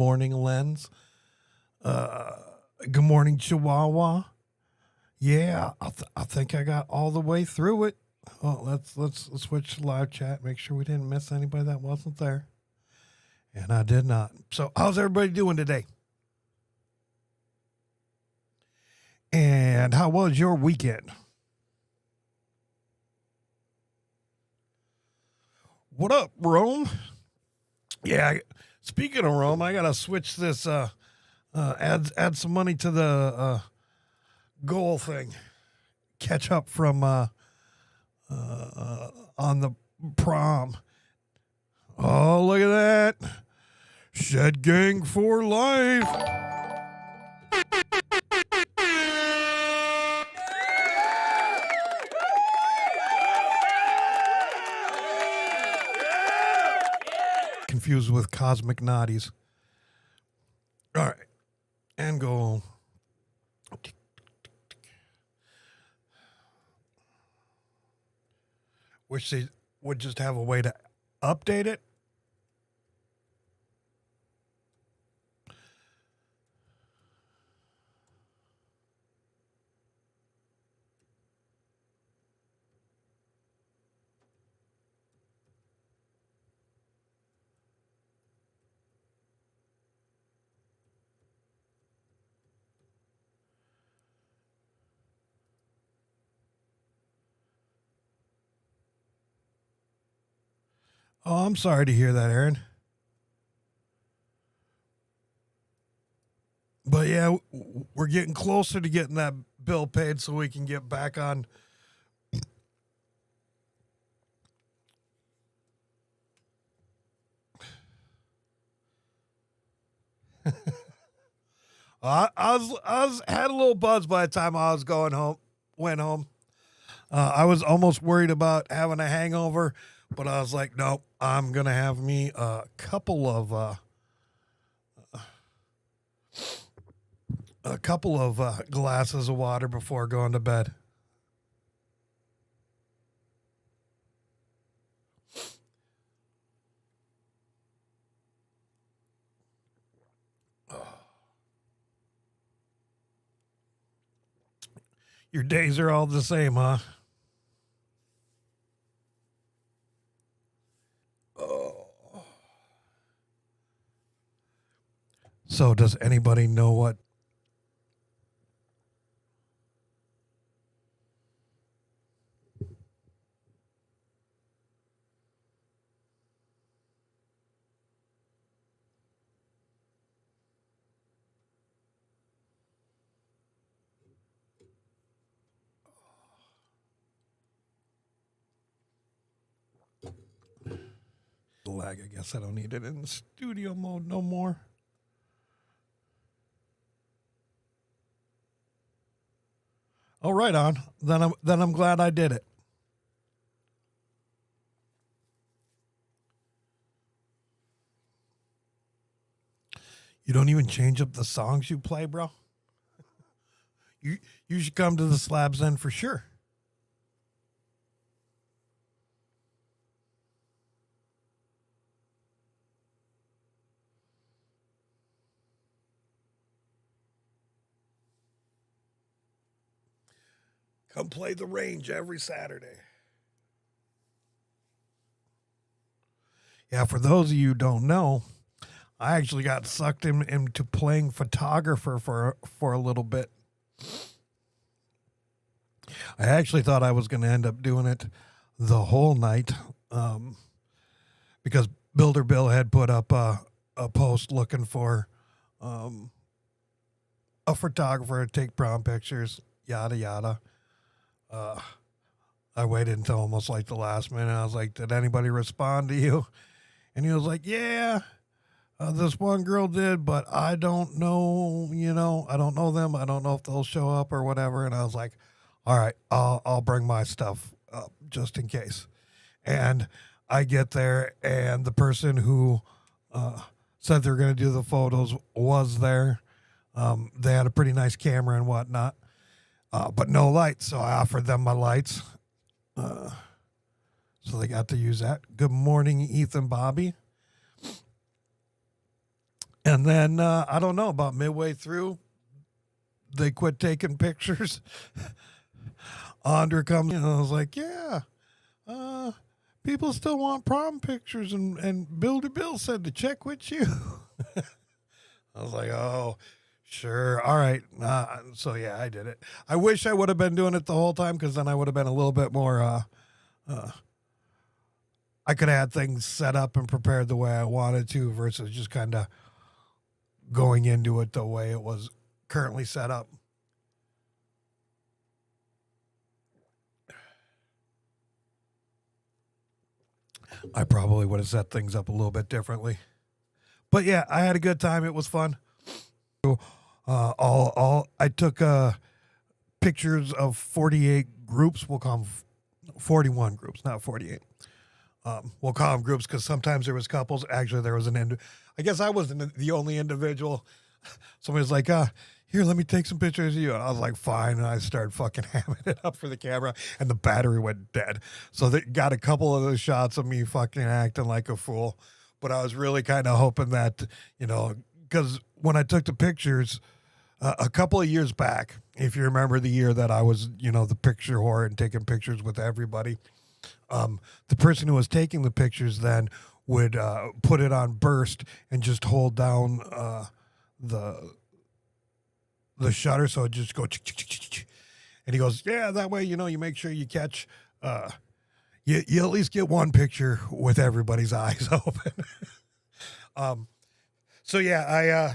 morning, Lens. Good morning, Chihuahua. Yeah, I think I got all the way through it. Oh, let's switch to live chat. Make sure we didn't miss anybody that wasn't there. And I did not. So how's everybody doing today? And how was your weekend? What up, Rome? Yeah, speaking of Rome, I gotta switch this. Add some money to the goal thing. Catch up from on the prom. Oh, look at that! Shed Gang for life. Confused with Cosmic Naughties. All right. And go. Wish they would just have a way to update it. Oh, I'm sorry to hear that, Aaron. But yeah, we're getting closer to getting that bill paid so we can get back on. I had a little buzz by the time I was went home. I was almost worried about having a hangover, but I was like, nope, I'm going to have me a couple of glasses of water before going to bed. Your days are all the same, huh? So does anybody know what? Lag, I guess I don't need it in the studio mode no more. Oh, right on. Then I'm glad I did it. You don't even change up the songs you play, bro. You should come to the Slabs then for sure. Come play the range every Saturday. Yeah, for those of you who don't know, I actually got sucked into playing photographer for a little bit. I actually thought I was going to end up doing it the whole night because Builder Bill had put up a post looking for a photographer to take prom pictures, yada, yada. I waited until almost like the last minute. I was like, did anybody respond to you? And he was like, yeah, this one girl did, but I don't know, I don't know them. I don't know if they'll show up or whatever. And I was like, all right, I'll bring my stuff up just in case. And I get there, and the person who said they're going to do the photos was there. They had a pretty nice camera and whatnot, but no lights. So I offered them my lights. So they got to use that. Good morning, Ethan Bobby. And then I don't know, about midway through, they quit taking pictures. Andra comes in, and I was like, yeah, people still want prom pictures, and Builder Bill said to check with you. I was like, oh, sure, all right. So yeah, I did it. I wish I would have been doing it the whole time, because then I would have been a little bit more. I could have had things set up and prepared the way I wanted to, versus just kind of going into it the way it was currently set up. I probably would have set things up a little bit differently. But yeah, I had a good time. It was fun. I took pictures of 48 groups. We'll call them 41 groups, not 48. We'll call them groups because sometimes there was couples. Actually, there was I guess I wasn't the only individual. Somebody was like, here, let me take some pictures of you. And I was like, fine. And I started fucking hamming it up for the camera, and the battery went dead. So they got a couple of those shots of me fucking acting like a fool. But I was really kind of hoping that, because when I took the pictures a couple of years back, if you remember the year that I was, the picture whore and taking pictures with everybody, the person who was taking the pictures then would put it on burst and just hold down the shutter, so it just go, and he goes, yeah, that way, you make sure you catch, you at least get one picture with everybody's eyes open. So yeah,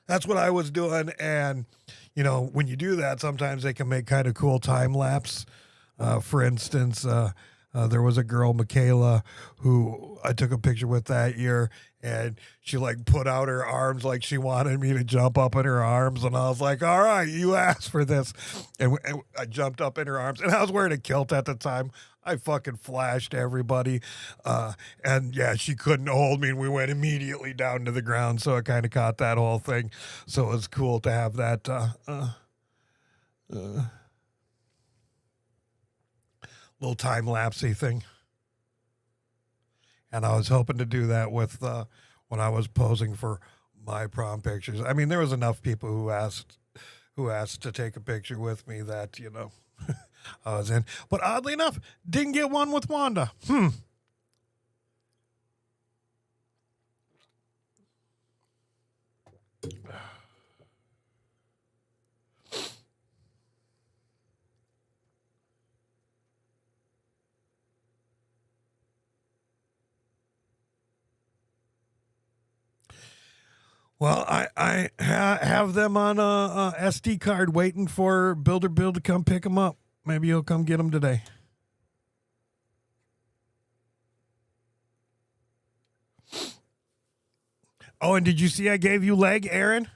that's what I was doing. And, when you do that, sometimes they can make kind of cool time lapse. For instance, there was a girl, Michaela, who I took a picture with that year, and she like put out her arms like she wanted me to jump up in her arms. And I was like, all right, you asked for this. And I jumped up in her arms, and I was wearing a kilt at the time. I fucking flashed everybody. And yeah, she couldn't hold me, and we went immediately down to the ground. So I kind of caught that whole thing. So it was cool to have that, little time-lapsey thing. And I was hoping to do that with when I was posing for my prom pictures. I mean, there was enough people who asked to take a picture with me that, I was in. But oddly enough, didn't get one with Wanda. Well, I have them on a SD card waiting for Builder Bill to come pick them up. Maybe he'll come get them today. Oh, and did you see I gave you leg, Aaron?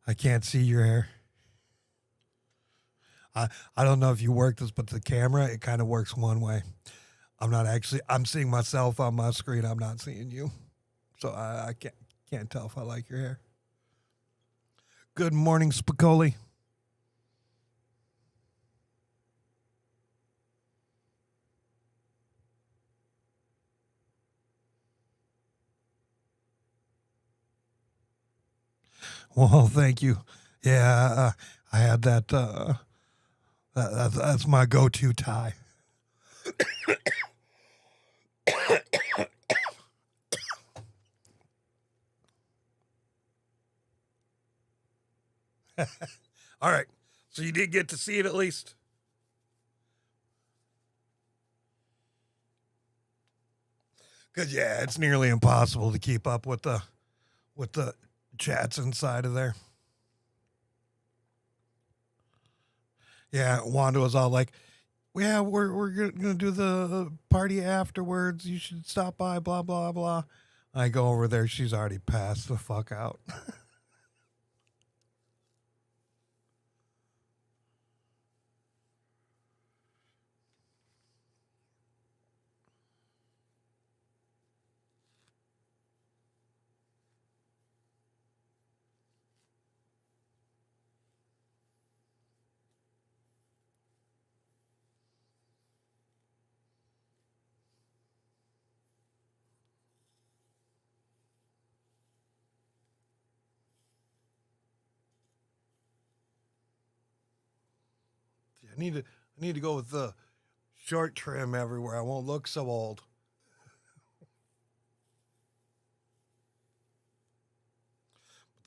I can't see your hair. I don't know if you work this, but the camera, it kind of works one way. I'm seeing myself on my screen. I'm not seeing you. So I can't tell if I like your hair. Good morning, Spicoli. Well, thank you. Yeah, I had that. That's my go-to tie. All right. So you did get to see it at least. Because yeah, it's nearly impossible to keep up with the chats inside of there. Yeah, Wanda was all like, "Yeah, we're gonna do the party afterwards. You should stop by." Blah blah blah. I go over there. She's already passed the fuck out. I need to go with the short trim everywhere. I won't look so old.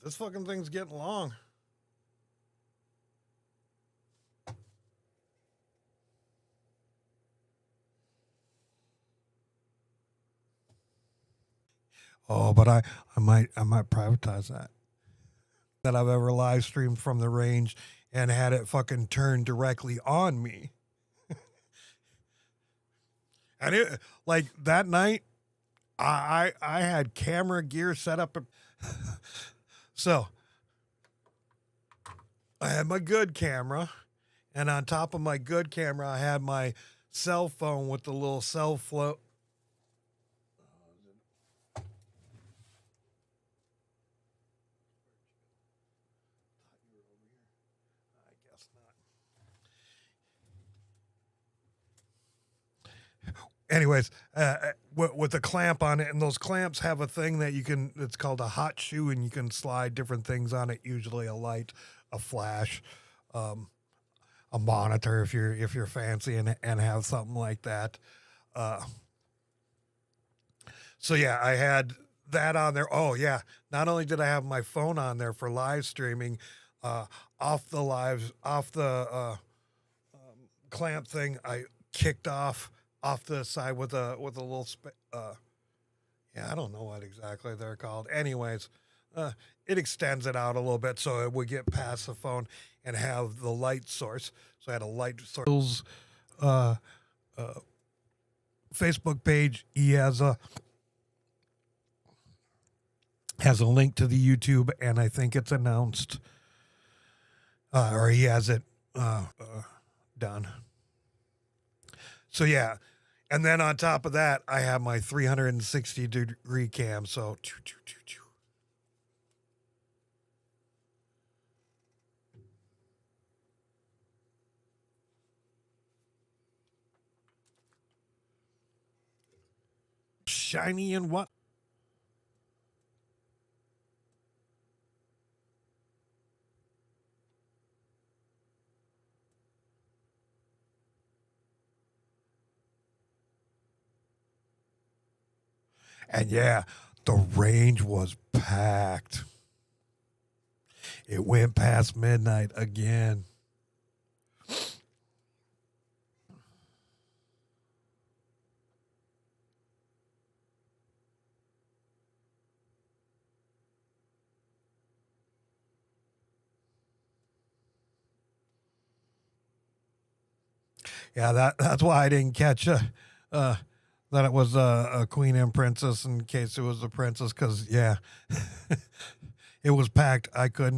This fucking thing's getting long. Oh, but I might privatize that I've ever live streamed from the range and had it fucking turned directly on me. And it like that night, I had camera gear set up. So I had my good camera, and on top of my good camera, I had my cell phone with the little cell float. I guess not. Anyways, with the clamp on it, and those clamps have a thing that you can, it's called a hot shoe, and you can slide different things on it, usually a light, a flash, a monitor if you're fancy and have something like that. So yeah, I had that on there. Oh yeah, not only did I have my phone on there for live streaming, off the clamp thing, I kicked off the side with a little yeah, I don't know what exactly they're called. Anyways, it extends it out a little bit so it would get past the phone and have the light source. So I had a light source. Uh, Facebook page. He has a link to the YouTube, and I think it's announced, or he has it done. So yeah, and then on top of that, I have my 360-degree cam. So shiny and what? And yeah, the range was packed. It went past midnight again. Yeah, that's why I didn't catch that it was a queen and princess in case it was a princess, because yeah, it was packed. I couldn't